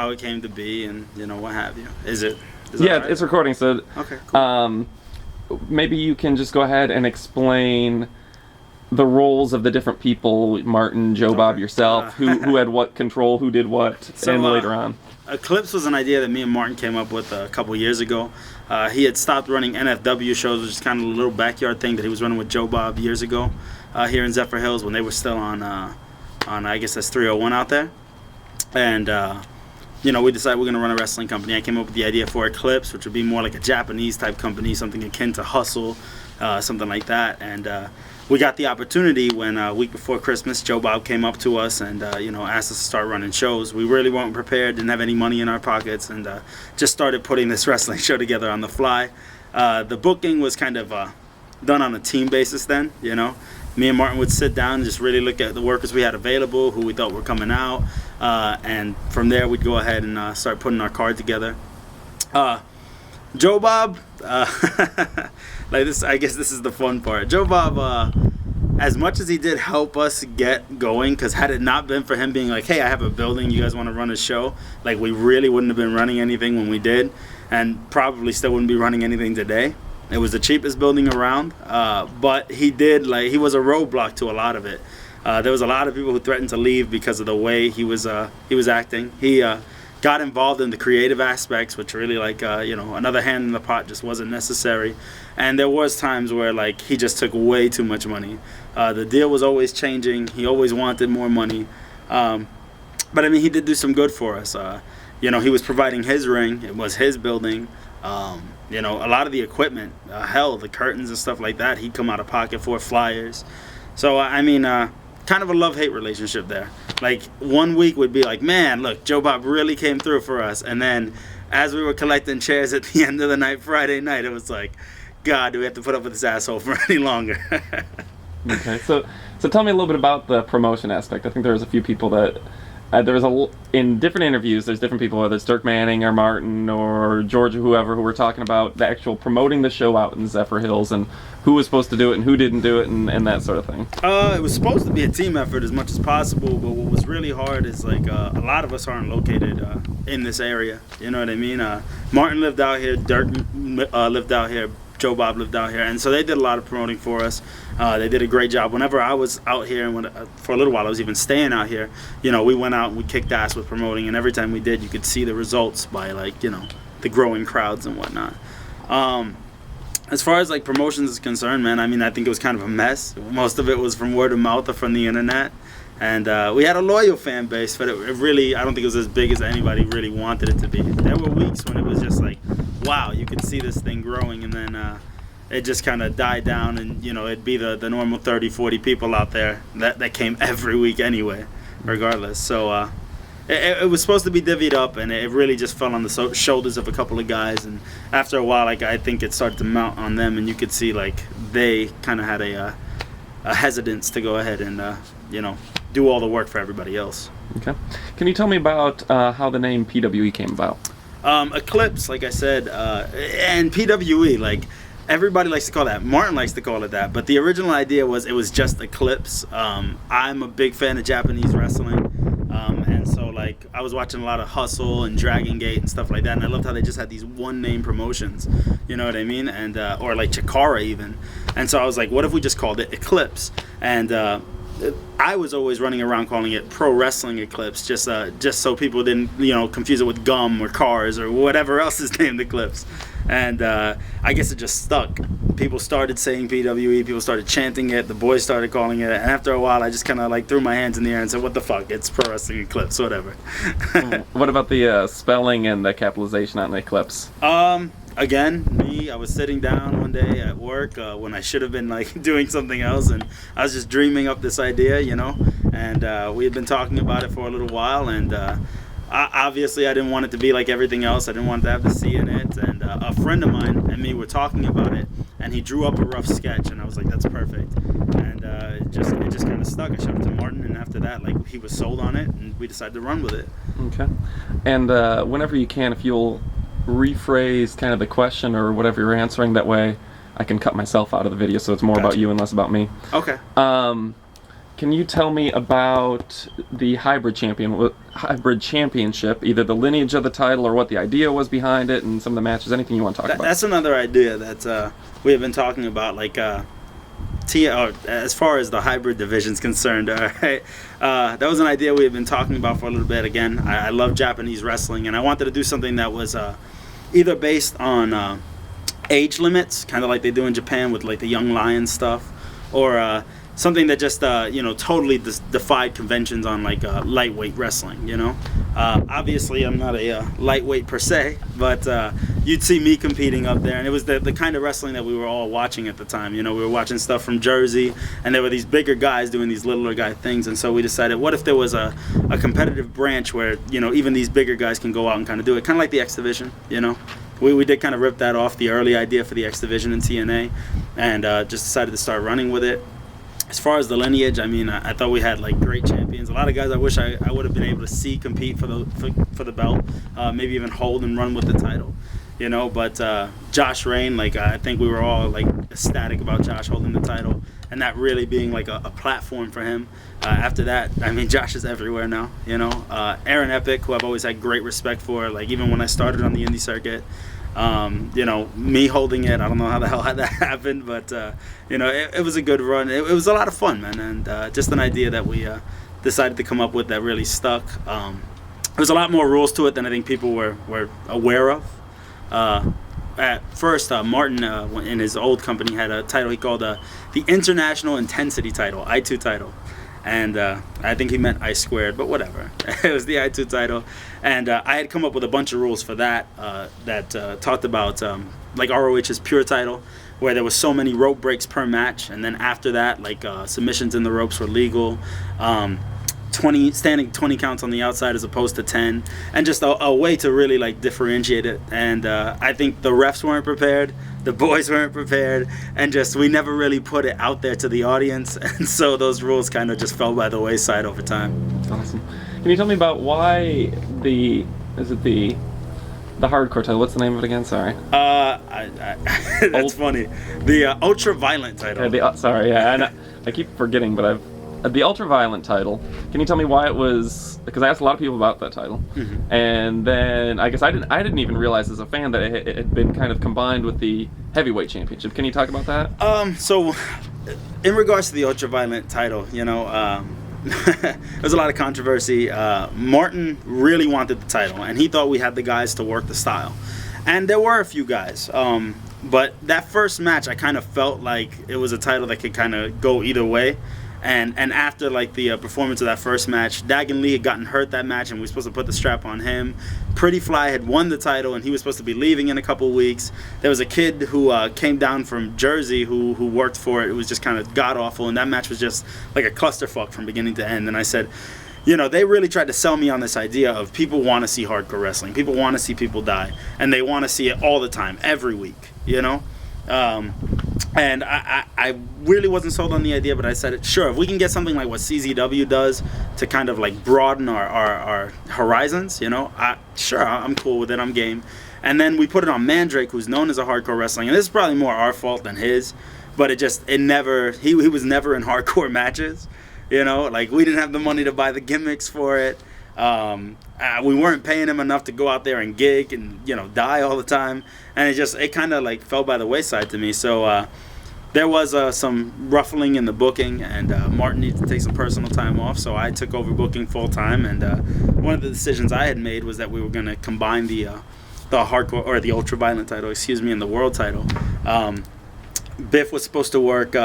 how it came to be, and what have you. Is that Yeah, right? it's recording. So, Okay, cool. maybe you can just go ahead and explain the roles of the different people, Martin, Joe Bob, yourself, who had what control, who did what, and later on. Eclipse was an idea that me and Martin came up with a couple years ago. He had stopped running NFW shows, which is kind of a little backyard thing that he was running with Joe Bob years ago here in Zephyrhills when they were still on I guess that's 301 out there. And, we decided we're going to run a wrestling company. I came up with the idea for Eclipse, which would be more like a Japanese type company, something akin to Hustle, something like that. And we got the opportunity when a week before Christmas, Joe Bob came up to us and asked us to start running shows. We really weren't prepared, didn't have any money in our pockets, and just started putting this wrestling show together on the fly. The booking was kind of done on a team basis then. Me and Martin would sit down and just really look at the workers we had available, who we thought were coming out, and from there we'd go ahead and start putting our card together. Joe Bob, like this, I guess this is the fun part. Joe Bob, as much as he did help us get going, because had it not been for him being like, hey, I have a building, you guys want to run a show, like we really wouldn't have been running anything when we did, and probably still wouldn't be running anything today. It was the cheapest building around, but he was a roadblock to a lot of it. There was a lot of people who threatened to leave because of the way he was acting. He got involved in the creative aspects, which really another hand in the pot just wasn't necessary. And there was times where he just took way too much money. The deal was always changing. He always wanted more money. But I mean, he did do some good for us. He was providing his ring. It was his building. A lot of the equipment, the curtains and stuff like that, he'd come out of pocket for, flyers. So, I mean, kind of a love-hate relationship there. Like, one week would be like, man, look, Joe Bob really came through for us. And then as we were collecting chairs at the end of the night, Friday night, it was like, God, do we have to put up with this asshole for any longer? Okay, so tell me a little bit about the promotion aspect. I think there was a few people that... in different interviews, there's different people, whether it's Dirk Manning or Martin or George or whoever, who were talking about the actual promoting the show out in Zephyrhills and who was supposed to do it and who didn't do it and that sort of thing. It was supposed to be a team effort as much as possible, but what was really hard is a lot of us aren't located in this area. You know what I mean? Martin lived out here, Dirk lived out here, Joe Bob lived out here, and so they did a lot of promoting for us. They did a great job. Whenever I was out here, and for a little while I was even staying out here, we went out and we kicked ass with promoting, and every time we did, you could see the results by the growing crowds and whatnot. As far as promotions is concerned, man, I mean, I think it was kind of a mess. Most of it was from word of mouth or from the internet. And we had a loyal fan base, but it really, I don't think it was as big as anybody really wanted it to be. There were weeks when it was just like, wow, you could see this thing growing, and then it just kind of died down, and it'd be the normal 30, 40 people out there that came every week anyway, regardless. So it was supposed to be divvied up, and it really just fell on the shoulders of a couple of guys, and after a while, I think it started to mount on them, and you could see they kind of had a hesitance to go ahead and do all the work for everybody else. Okay. Can you tell me about how the name PWE came about? Eclipse, like I said, and PWE, everybody likes to call that. Martin likes to call it that, but the original idea was it was just Eclipse. I'm a big fan of Japanese wrestling, and so I was watching a lot of Hustle and Dragon Gate and stuff like that, and I loved how they just had these one-name promotions, you know what I mean, and or Chikara even, and so I was like, what if we just called it Eclipse? And I was always running around calling it Pro Wrestling Eclipse, just so people didn't, confuse it with gum or cars or whatever else is named Eclipse. And I guess it just stuck. People started saying PWE, people started chanting it, the boys started calling it, and after a while I just kind of threw my hands in the air and said, what the fuck, it's Pro Wrestling Eclipse, whatever. What about the spelling and the capitalization on the Eclipse? Again, I was sitting down one day at work when I should have been doing something else, and I was just dreaming up this idea, and we had been talking about it for a little while, and obviously I didn't want it to be like everything else. I didn't want to have the C in it, and a friend of mine and me were talking about it, and he drew up a rough sketch, and I was like, that's perfect. And it just kind of stuck. I showed it to Martin, and after that, he was sold on it, and we decided to run with it. Okay. And whenever you can, if you'll rephrase kind of the question or whatever you're answering, that way I can cut myself out of the video so it's more about you and less about me. Okay. can you tell me about the hybrid championship, either the lineage of the title or what the idea was behind it, and some of the matches, anything you want to talk about? That's another idea that we have been talking about, like as far as the hybrid division's concerned. Right? That was an idea we have been talking about for a little bit. Again, I love Japanese wrestling, and I wanted to do something that was either based on age limits, kind of like they do in Japan with like the Young Lions stuff, or something that just totally defied conventions on like lightweight wrestling. Obviously I'm not a lightweight per se, but you'd see me competing up there, and it was the kind of wrestling that we were all watching at the time. We were watching stuff from Jersey, and there were these bigger guys doing these littler guy things, and so we decided, what if there was a competitive branch where even these bigger guys can go out and kind of do it, kind of like the X Division. We did kind of rip that off, the early idea for the X Division in TNA, and just decided to start running with it. As far as the lineage, I thought we had like great champions. A lot of guys I wish I would have been able to see compete for the belt, maybe even hold and run with the title, But Josh Rain, I think we were all like ecstatic about Josh holding the title, and that really being like a platform for him. After that, Josh is everywhere now. Aaron Epic, who I've always had great respect for, like even when I started on the indie circuit. Me holding it, I don't know how the hell that happened, but it was a good run. It was a lot of fun, man, and just an idea that we decided to come up with that really stuck. There was a lot more rules to it than I think people were aware of. At first, Martin in his old company had a title he called the International Intensity title, I2 title. And I think he meant I squared, but whatever. It was the I2 title. And I had come up with a bunch of rules for that talked about like ROH's Pure title, where there was so many rope breaks per match. And then after that, like submissions in the ropes were legal. 20 counts on the outside as opposed to 10. And just a way to really like differentiate it. And I think the refs weren't prepared. The boys weren't prepared, and just we never really put it out there to the audience, and so those rules kind of just fell by the wayside over time. Awesome. Can you tell me about why the hardcore title? What's the name of it again? Sorry. That's funny. The ultra violent title. Sorry, yeah, I keep forgetting, but the ultra violent title. Can you tell me why it was? Because I asked a lot of people about that title, and then I guess I didn't even realize as a fan that it had been kind of combined with the heavyweight championship. Can you talk about that? So, in regards to the ultra violent title, there's a lot of controversy. Martin really wanted the title, and he thought we had the guys to work the style, and there were a few guys. But that first match, I kind of felt like it was a title that could kind of go either way. And after like the performance of that first match, Dagan Lee had gotten hurt that match, and we were supposed to put the strap on him. Pretty Fly had won the title, and he was supposed to be leaving in a couple weeks. There was a kid who came down from Jersey who worked for it. It was just kind of god awful, and that match was just like a clusterfuck from beginning to end. And I said, they really tried to sell me on this idea of people want to see hardcore wrestling, people want to see people die, and they want to see it all the time, every week, And I really wasn't sold on the idea, but I said, sure, if we can get something like what CZW does to kind of like broaden our horizons, sure, I'm cool with it, I'm game. And then we put it on Mandrake, who's known as a hardcore wrestling, and this is probably more our fault than his, but he was never in hardcore matches, like we didn't have the money to buy the gimmicks for it. We weren't paying him enough to go out there and gig and die all the time, and it kind of like fell by the wayside to me. So there was some ruffling in the booking, and Martin needed to take some personal time off, so I took over booking full time. And one of the decisions I had made was that we were going to combine the hardcore or the ultra violent title, and the world title. Biff was supposed to work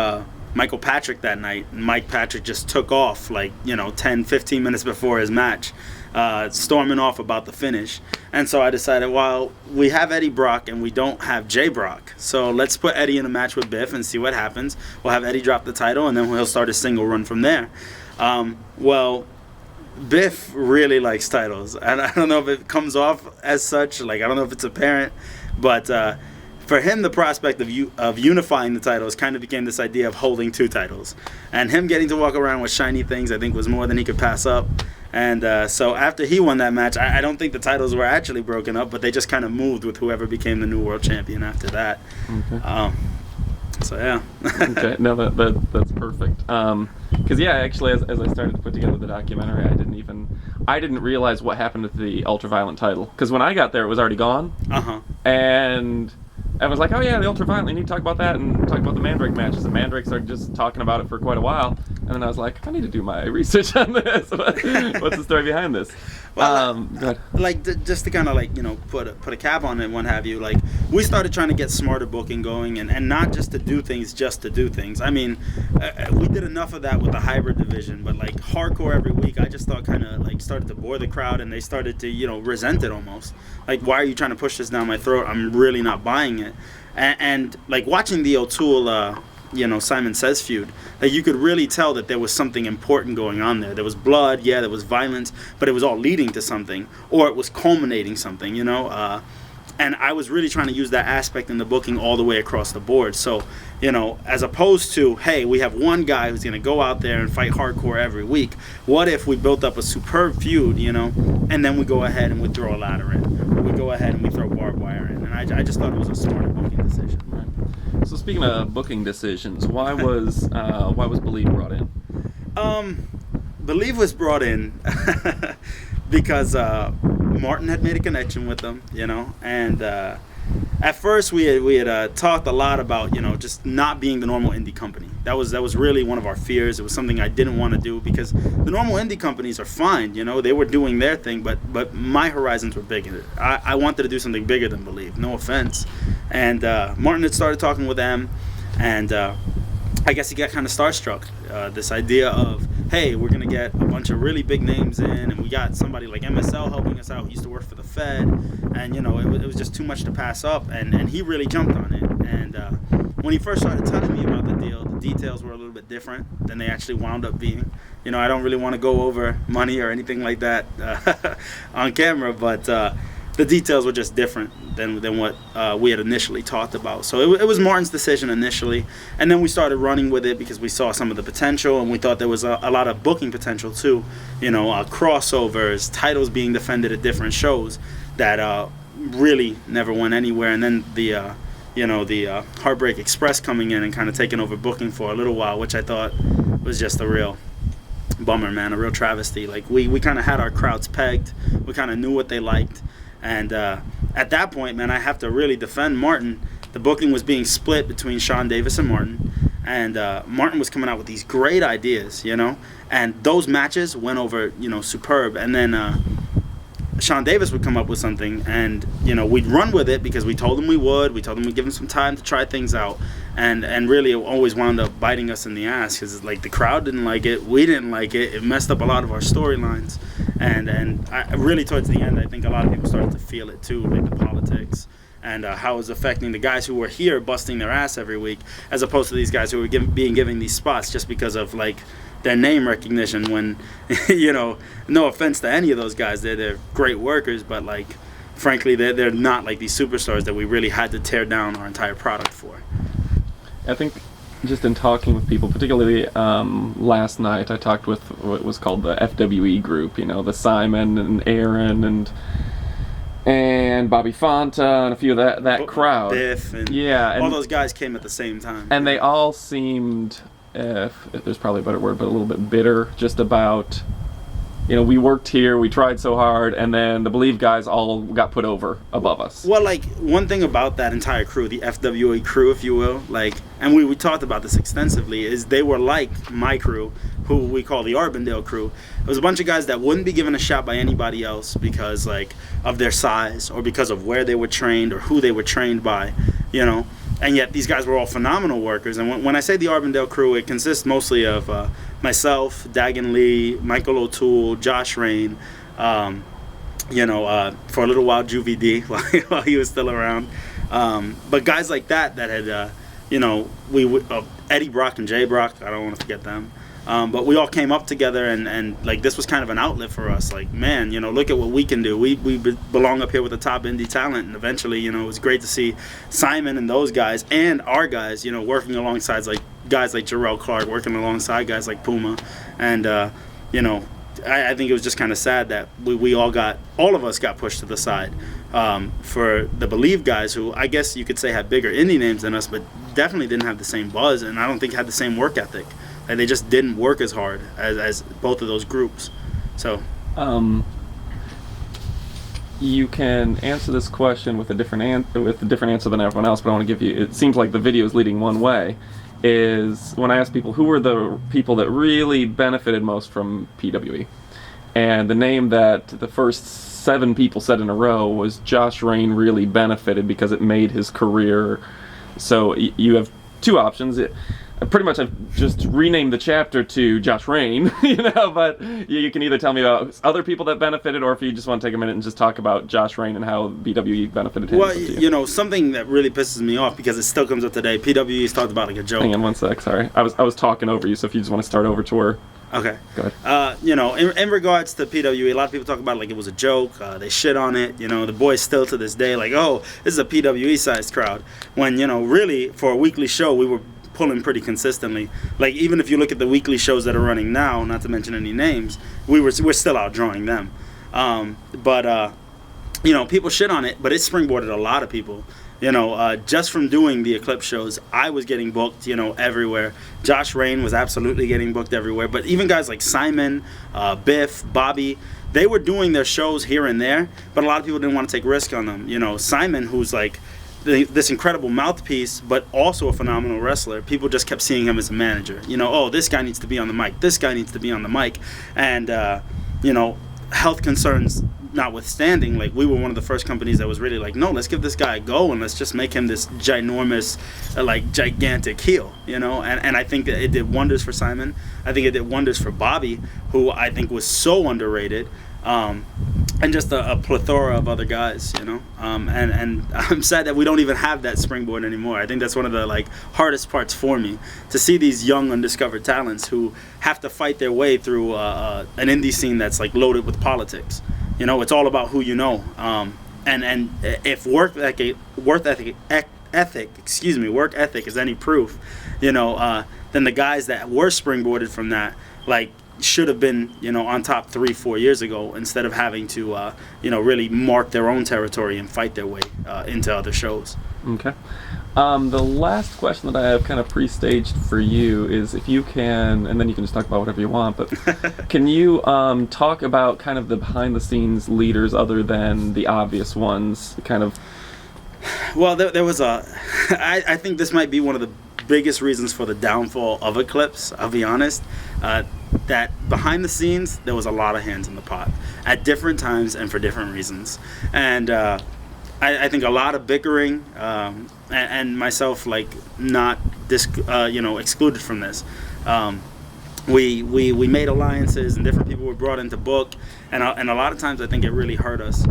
Michael Patrick that night, and Mike Patrick just took off 10-15 minutes before his match, storming off about the finish. And so I decided, well, we have Eddie Brock and we don't have Jay Brock, so let's put Eddie in a match with Biff and see what happens. We'll have Eddie drop the title, and then he'll start a single run from there. Well, Biff really likes titles, and I don't know if it comes off as such, I don't know if it's apparent, but for him, the prospect of unifying the titles kind of became this idea of holding two titles. And him getting to walk around with shiny things, I think, was more than he could pass up. And so after he won that match, I don't think the titles were actually broken up, but they just kind of moved with whoever became the new world champion after that. Okay. So yeah. Okay, no, that's perfect. Because yeah, actually, as I started to put together the documentary, I didn't realize what happened with the Ultraviolent title. Because when I got there, it was already gone. And I was like, oh yeah, the Ultraviolent, you need to talk about that and talk about the Mandrake matches. The Mandrakes are just talking about it for quite a while. And then I was like, I need to do my research on this. What's the story behind this? Well, just to kind of put a cap on it and what have you, like we started trying to get smarter booking going and not just to do things just to do things. I mean, we did enough of that with the hybrid division, but like hardcore every week, I just thought kind of like started to bore the crowd and they started to resent it almost. Like, why are you trying to push this down my throat? I'm really not buying it. And like watching the O'Toole Simon Says feud, like you could really tell that there was something important going on there. There was blood, yeah, there was violence, but it was all leading to something, or it was culminating something, and I was really trying to use that aspect in the booking all the way across the board. So, as opposed to, hey, we have one guy who's going to go out there and fight hardcore every week. What if we built up a superb feud, and then we go ahead and we throw a ladder in. Or we go ahead and we throw barbed wire in. And I just thought it was a smart booking decision. Right. So speaking of booking decisions, why was Believe brought in? Believe was brought in because Martin had made a connection with them, and at first we had talked a lot about just not being the normal indie company. That was really one of our fears. It was something I didn't want to do because the normal indie companies are fine, they were doing their thing, but my horizons were bigger. I wanted to do something bigger than Believe. No offense. And Martin had started talking with them, and I guess he got kind of starstruck. This idea of, hey, we're gonna get a bunch of really big names in, and we got somebody like MSL helping us out. He used to work for the Fed, and it was just too much to pass up. And he really jumped on it. And when he first started telling me about the deal, the details were a little bit different than they actually wound up being. I don't really want to go over money or anything like that on camera, but the details were just different than what we had initially talked about. So it was Martin's decision initially, and then we started running with it because we saw some of the potential, and we thought there was a lot of booking potential too. Crossovers, titles being defended at different shows that really never went anywhere, and then the Heartbreak Express coming in and kind of taking over booking for a little while, which I thought was just a real bummer, man, a real travesty. Like we kind of had our crowds pegged, we kind of knew what they liked. And at that point, man, I have to really defend Martin. The booking was being split between Sean Davis and Martin. And Martin was coming out with these great ideas, And those matches went over, superb. And then Sean Davis would come up with something, and we'd run with it because we told him we would. We told him we'd give him some time to try things out. And really, it always wound up biting us in the ass because like the crowd didn't like it, we didn't like it. It messed up a lot of our storylines. And I really, towards the end, I think a lot of people started to feel it too, like the politics and how it was affecting the guys who were here busting their ass every week, as opposed to these guys who were being given these spots just because of like their name recognition. When no offense to any of those guys, they're great workers, but like frankly, they're not like these superstars that we really had to tear down our entire product for. I think just in talking with people, particularly last night, I talked with what was called the FWE group, the Simon and Aaron and Bobby Fonta and a few of that crowd. Biff and all those guys came at the same time. And they all seemed, if there's probably a better word, but a little bit bitter just about, we worked here, we tried so hard, and then the Believe guys all got put over above us. Well, like, one thing about that entire crew, the FWA crew, if you will, like, and we talked about this extensively, is they were like my crew, who we call the Arbandale crew. It was a bunch of guys that wouldn't be given a shot by anybody else because, like, of their size or because of where they were trained or who they were trained by, And yet these guys were all phenomenal workers. And when I say the Arbandale crew, it consists mostly of myself, Dagan Lee, Michael O'Toole, Josh Rain, for a little while, Juvie D, while he was still around. But guys like that had, Eddie Brock and Jay Brock, I don't want to forget them. But we all came up together, and like this was kind of an outlet for us. Like, man, look at what we can do. We belong up here with the top indie talent, and eventually, it was great to see Simon and those guys and our guys, working alongside like guys like Jarrell Clark, working alongside guys like Puma, and I think it was just kind of sad that all of us got pushed to the side for the Believe guys, who I guess you could say had bigger indie names than us, but definitely didn't have the same buzz, and I don't think had the same work ethic. Like, they just didn't work as hard as both of those groups. So, you can answer this question with a different answer than everyone else, but I want to give you. It seems like the video is leading one way. Is when I ask people who were the people that really benefited most from PWE, and the name that the first 7 people said in a row was Josh Rain really benefited because it made his career. So you have 2 options. Pretty much I've just renamed the chapter to Josh Rain, but you can either tell me about other people that benefited, or if you just want to take a minute and just talk about Josh Rain and how PWE benefited him. Well, something that really pisses me off, because it still comes up today, PWE's talked about like a joke. Hang on one sec, sorry. I was talking over you, so if you just want to start over to her. Okay. Go ahead. In regards to PWE, a lot of people talk about it like it was a joke. They shit on it. The boys still to this day like, oh, this is a PWE-sized crowd. When, really, for a weekly show, we were pulling pretty consistently. Like, even if you look at the weekly shows that are running now, not to mention any names, we're still outdrawing them. People shit on it, but it springboarded a lot of people. Just from doing the Eclipse shows, I was getting booked, everywhere. Josh Rain was absolutely getting booked everywhere. But even guys like Simon, Biff, Bobby, they were doing their shows here and there, but a lot of people didn't want to take risk on them. Simon, who's like this incredible mouthpiece, but also a phenomenal wrestler, people just kept seeing him as a manager. Oh, this guy needs to be on the mic. This guy needs to be on the mic. And, health concerns notwithstanding, like, we were one of the first companies that was really like, no, let's give this guy a go and let's just make him this ginormous, gigantic heel, and I think that it did wonders for Simon. I think it did wonders for Bobby, who I think was so underrated, and just a plethora of other guys, and I'm sad that we don't even have that springboard anymore. I think that's one of the hardest parts for me, to see these young undiscovered talents who have to fight their way through an indie scene that's loaded with politics. It's all about who you know. And if work ethic is any proof, then the guys that were springboarded from that, should have been, on top 3-4 years ago, instead of having to, really mark their own territory and fight their way into other shows. Okay. The last question that I have kind of pre-staged for you is if you can, and then you can just talk about whatever you want, but can you talk about kind of the behind-the-scenes leaders other than the obvious ones, kind of? Well, there was I think this might be one of the biggest reasons for the downfall of Eclipse, I'll be honest, that behind the scenes, there was a lot of hands in the pot at different times and for different reasons. And I think a lot of bickering, and myself not excluded from this. We made alliances and different people were brought into book, and a lot of times I think it really hurt us.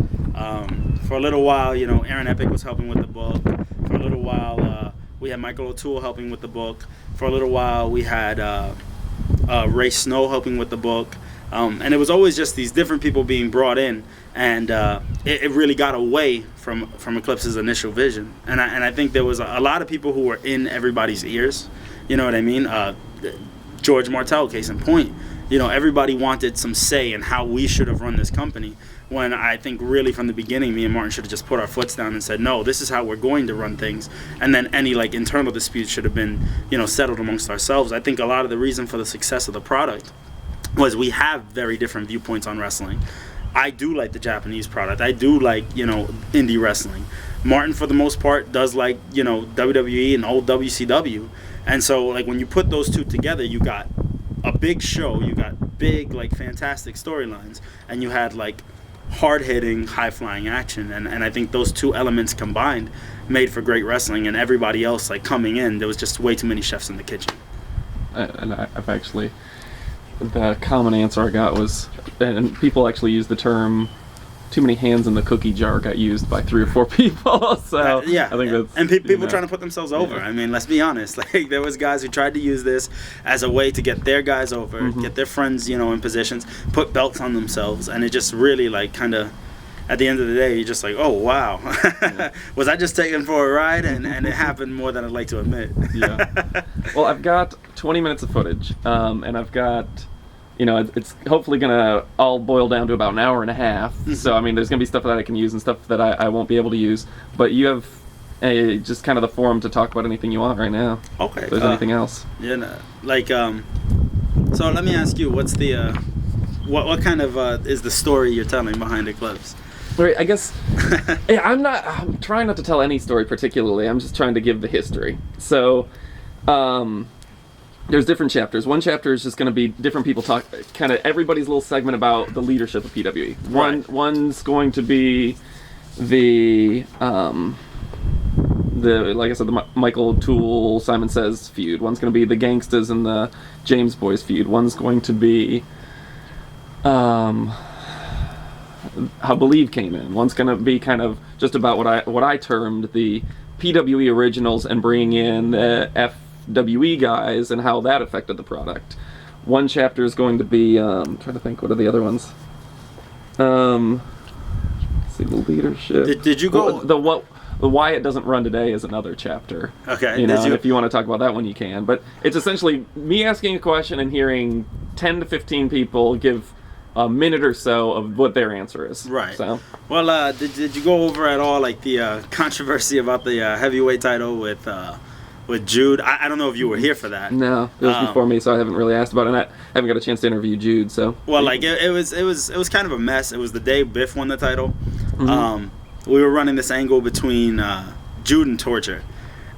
For a little while, Aaron Epic was helping with the book. For a little while, we had Michael O'Toole helping with the book. For a little while, we had Ray Snow helping with the book. And it was always just these different people being brought in, and it really got away from Eclipse's initial vision. And I think there was a lot of people who were in everybody's ears. You know what I mean? George Martel, case in point. Everybody wanted some say in how we should have run this company, when I think really from the beginning, me and Martin should have just put our foots down and said, no, this is how we're going to run things. And then any internal disputes should have been, settled amongst ourselves. I think a lot of the reason for the success of the product was we have very different viewpoints on wrestling. I do like the Japanese product. I do like, indie wrestling. Martin, for the most part, does like, WWE and old WCW. And so, when you put those two together, you got a big show, you got big, fantastic storylines, and you had, hard-hitting, high-flying action. And I think those two elements combined made for great wrestling, and everybody else, coming in, there was just way too many chefs in the kitchen. And I've actually... The common answer I got was, and people actually use the term, too many hands in the cookie jar got used by 3 or 4 people. So yeah, I think that's... And people trying to put themselves over. Yeah. I mean, let's be honest. There was guys who tried to use this as a way to get their guys over, get their friends, in positions, put belts on themselves, and it just really, kind of... At the end of the day, you're just like, oh, wow. Yeah. Was I just taken for a ride? And it happened more than I'd like to admit. Yeah. Well, I've got 20 minutes of footage, and I've got, it's hopefully going to all boil down to about an hour and a half. So, there's going to be stuff that I can use and stuff that I won't be able to use. But you have just kind of the forum to talk about anything you want right now. Okay. If there's anything else. Yeah. No, like, so let me ask you, what's the, what kind of is the story you're telling behind Eclipse? Right, I guess. Yeah, I'm trying not to tell any story particularly. I'm just trying to give the history. So, there's different chapters. One chapter is just going to be different people talk, kind of everybody's little segment about the leadership of PWE. One's going to be the like I said, the Michael Toole, Simon Says feud. One's going to be the Gangstas and the James Boys feud. One's going to be how Believe came in. One's going to be kind of just about what I termed the PWE originals and bringing in the FWE guys and how that affected the product. One chapter is going to be I'm trying to think, what are the other ones? Let's see, the leadership. Did you go the why it doesn't run today is another chapter. Okay. You know, and if you want to talk about that one, you can. But it's essentially me asking a question and hearing 10 to 15 people give a minute or so of what their answer is. Right. So, well, did you go over at all like the controversy about the heavyweight title with Jude? I don't know if you were here for that. No, it was before me, so I haven't really asked about it. And I haven't got a chance to interview Jude. So, well, like it was kind of a mess. It was the day Biff won the title. Mm-hmm. We were running this angle between Jude and Torture.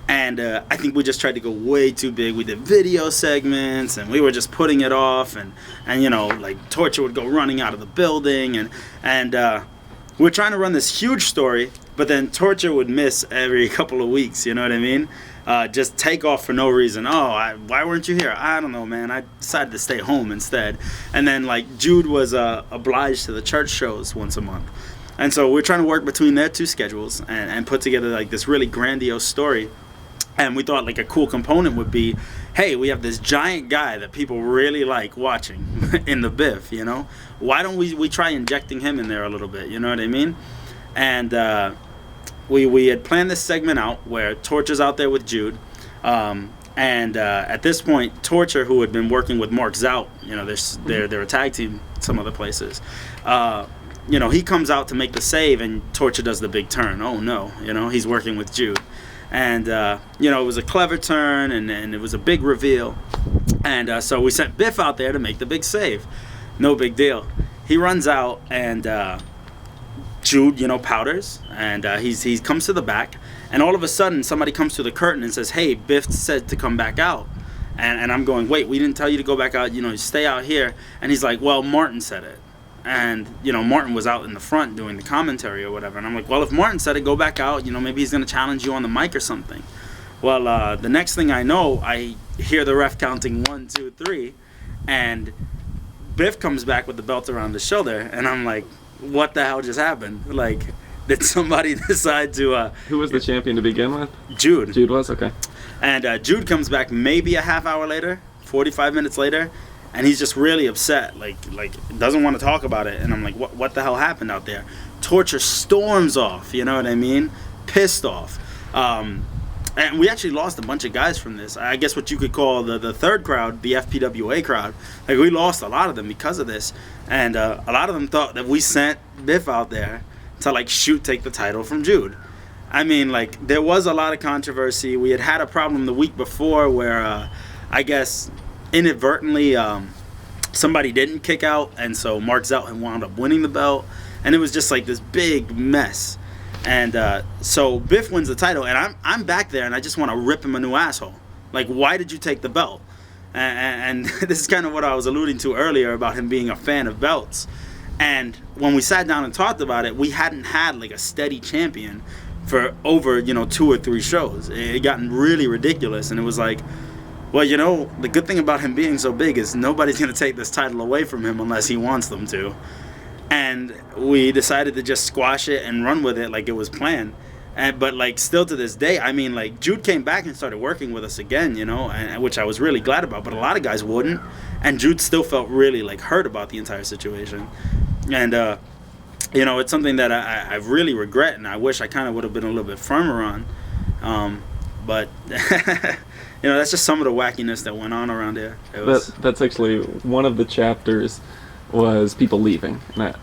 And I think we just tried to go way too big. We did video segments, and we were just putting it off. And you know, like, Torture would go running out of the building. And we were trying to run this huge story, but then Torture would miss every couple of weeks, you know what I mean? Just take off for no reason. Oh, why weren't you here? I don't know, man. I decided to stay home instead. And then, like, Jude was obliged to the church shows once a month. And so we're trying to work between their two schedules and put together, like, this really grandiose story. And we thought, like, a cool component would be, hey, we have this giant guy that people really like watching in the Biff, you know? Why don't we try injecting him in there a little bit, you know what I mean? And we had planned this segment out where Torture's out there with Jude. At this point, Torture, who had been working with Mark Zout, you know, they're a tag team some other places, you know, he comes out to make the save, and Torture does the big turn. Oh, no, you know, he's working with Jude. And, you know, it was a clever turn, and it was a big reveal. And so we sent Biff out there to make the big save. No big deal. He runs out, and Jude, you know, powders, and he comes to the back. And all of a sudden, somebody comes to the curtain and says, hey, Biff said to come back out. And I'm going, wait, we didn't tell you to go back out. You know, you stay out here. And he's like, well, Martin said it. And, you know, Martin was out in the front doing the commentary or whatever. And I'm like, well, if Martin said it, go back out. You know, maybe he's going to challenge you on the mic or something. Well, the next thing I know, I hear the ref counting 1, 2, 3. And Biff comes back with the belt around his shoulder. And I'm like, what the hell just happened? Like, did somebody decide to... who was the champion to begin with? Jude. Jude was? Okay. And Jude comes back maybe a half hour later, 45 minutes later. And he's just really upset, like doesn't want to talk about it. And I'm like, what the hell happened out there? Torture storms off, you know what I mean? Pissed off. And we actually lost a bunch of guys from this. I guess what you could call the third crowd, the FPWA crowd. Like, we lost a lot of them because of this. And a lot of them thought that we sent Biff out there to, like, take the title from Jude. I mean, like, there was a lot of controversy. We had a problem the week before where I guess inadvertently somebody didn't kick out, and so Mark Zout wound up winning the belt, and it was just like this big mess. And so Biff wins the title, and I'm back there, and I just want to rip him a new asshole. Like, why did you take the belt? And this is kind of what I was alluding to earlier about him being a fan of belts. And when we sat down and talked about it, we hadn't had like a steady champion for over, you know, 2 or 3 shows. It had gotten really ridiculous, and it was like, well, you know, the good thing about him being so big is nobody's going to take this title away from him unless he wants them to. And we decided to just squash it and run with it like it was planned. But, like, still to this day, I mean, like, Jude came back and started working with us again, you know, which I was really glad about. But a lot of guys wouldn't. And Jude still felt really, like, hurt about the entire situation. And, you know, it's something that I really regret, and I wish I kind of would have been a little bit firmer on. But... you know, that's just some of the wackiness that went on around here. That's actually one of the chapters was people leaving. And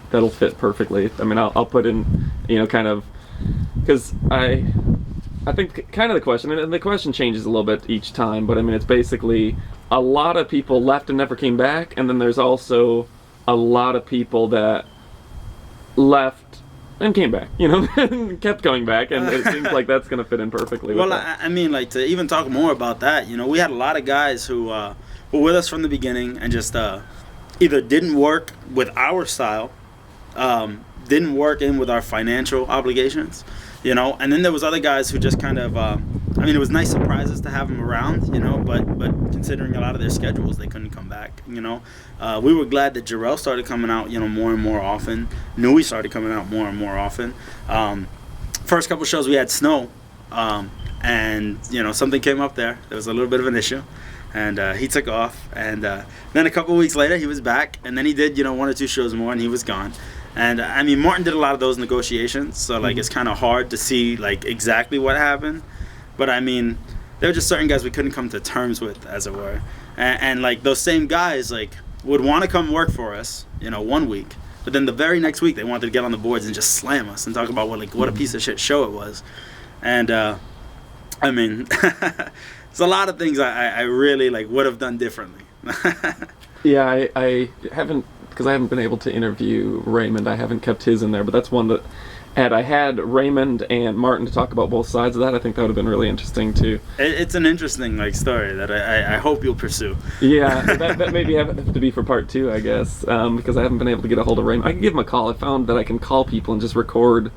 that'll fit perfectly. I mean, I'll put in, you know, kind of because I think kind of the question, and the question changes a little bit each time, but I mean, it's basically a lot of people left and never came back, and then there's also a lot of people that left and came back, and kept going back, and it seems like that's going to fit in perfectly with that. I mean, like, to even talk more about that, we had a lot of guys who were with us from the beginning and just either didn't work with our style, didn't work in with our financial obligations, and then there was other guys who just kind of, it was nice surprises to have them around, but considering a lot of their schedules, they couldn't come back, we were glad that Jarrell started coming out, more and more often. Nui started coming out more and more often. First couple shows we had snow, and, something came up there. There was a little bit of an issue, and he took off, and then a couple weeks later he was back, and then he did, 1 or 2 shows more, and he was gone. And Martin did a lot of those negotiations, so like it's kind of hard to see like exactly what happened, but there were just certain guys we couldn't come to terms with, as it were, and like those same guys like would want to come work for us, 1 week, but then the very next week they wanted to get on the boards and just slam us and talk about what a piece of shit show it was, and there's a lot of things I really like would have done differently. Yeah, I haven't, because I haven't been able to interview Raymond. I haven't kept his in there, but that's one that had I had Raymond and Martin to talk about both sides of that, I think that would have been really interesting too. It's an interesting story that I hope you'll pursue. Yeah, that maybe have to be for part 2, I guess, because I haven't been able to get a hold of Raymond. I can give him a call. I found that I can call people and just record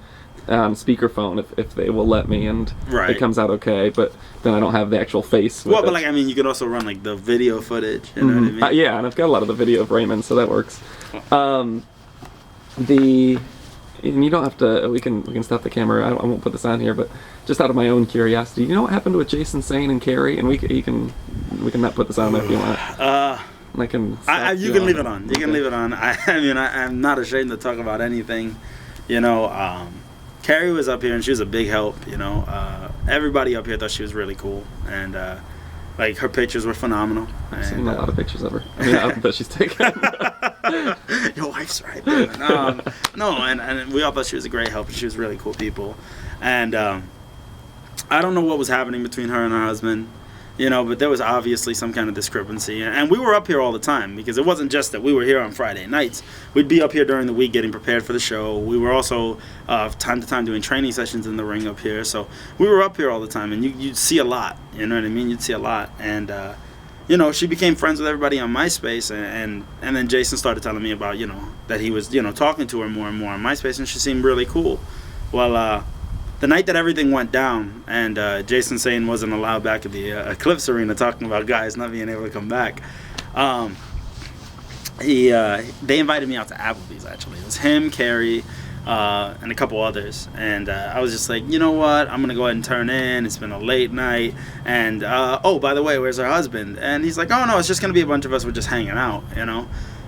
on speakerphone if they will let me, and it comes out okay, but then I don't have the actual face. Well, but you can also run the video footage, you know what I mean? Yeah, and I've got a lot of the video of Raymond, so that works. And you don't have to, we can stop the camera, I won't put this on here, but just out of my own curiosity, you know what happened with Jason Sane and Carrie? And we can not put this on if you want. You can leave it on. You can leave it on. I'm not ashamed to talk about anything, Carrie was up here and she was a big help, everybody up here thought she was really cool, and her pictures were phenomenal. I've seen a lot of pictures of her. That she's taken. Your wife's right, man. No, and we all thought she was a great help, and she was really cool people, and I don't know what was happening between her and her husband, but there was obviously some kind of discrepancy, and we were up here all the time, because it wasn't just that we were here on Friday nights. We'd be up here during the week getting prepared for the show. We were also time to time doing training sessions in the ring up here, so we were up here all the time, and you'd see a lot, you know what I mean? You'd see a lot, and she became friends with everybody on MySpace, and then Jason started telling me about, that he was, talking to her more and more on MySpace, and she seemed really cool. Well, the night that everything went down, and Jason Sane wasn't allowed back at the Eclipse Arena, talking about guys not being able to come back, they invited me out to Applebee's, actually. It was him, Carrie, and a couple others, and I was just like, you know what, I'm gonna go ahead and turn in. It's been a late night, and oh, by the way, where's her husband? And he's like, oh no, it's just gonna be a bunch of us, we're just hanging out,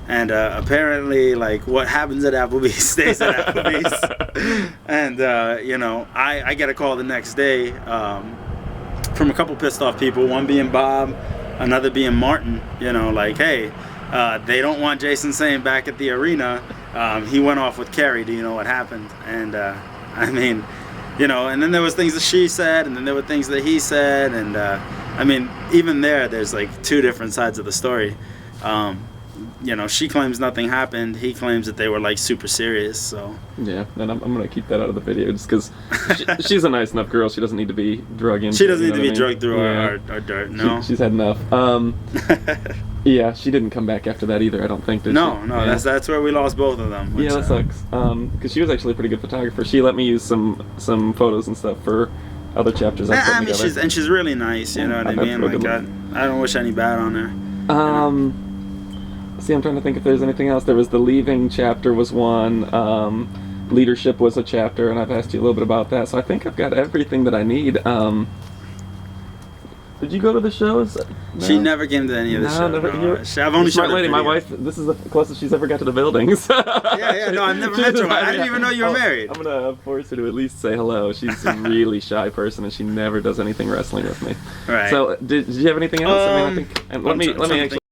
and apparently what happens at Applebee's stays at Applebee's. And I get a call the next day from a couple pissed off people, one being Bob, another being Martin, hey, they don't want Jason Sane back at the arena. He went off with Carrie. Do you know what happened? And and then there was things that she said, and then there were things that he said, and even there's 2 different sides of the story. She claims nothing happened. He claims that they were super serious. So yeah, and I'm gonna keep that out of the video just because she's a nice enough girl. She doesn't need to be drug into. She doesn't need to be drugged through our dirt. No, she's had enough. Yeah, she didn't come back after that either. I don't think. No, that's where we lost both of them. Which, that sucks. Because she was actually a pretty good photographer. She let me use some photos and stuff for other chapters. She's really nice. You know what I mean? I don't wish any bad on her. See, I'm trying to think if there's anything else. There was the leaving chapter was one. Leadership was a chapter, and I've asked you a little bit about that. So I think I've got everything that I need. Did you go to the shows? No? She never came to any of the shows. I've only shot lady. My wife. This is the closest she's ever got to the buildings. Yeah. No, I've never met her. I didn't even know you were married. I'm gonna force her to at least say hello. She's a really shy person, and she never does anything wrestling with me. Right. So, did you have anything else? I think. And let me actually.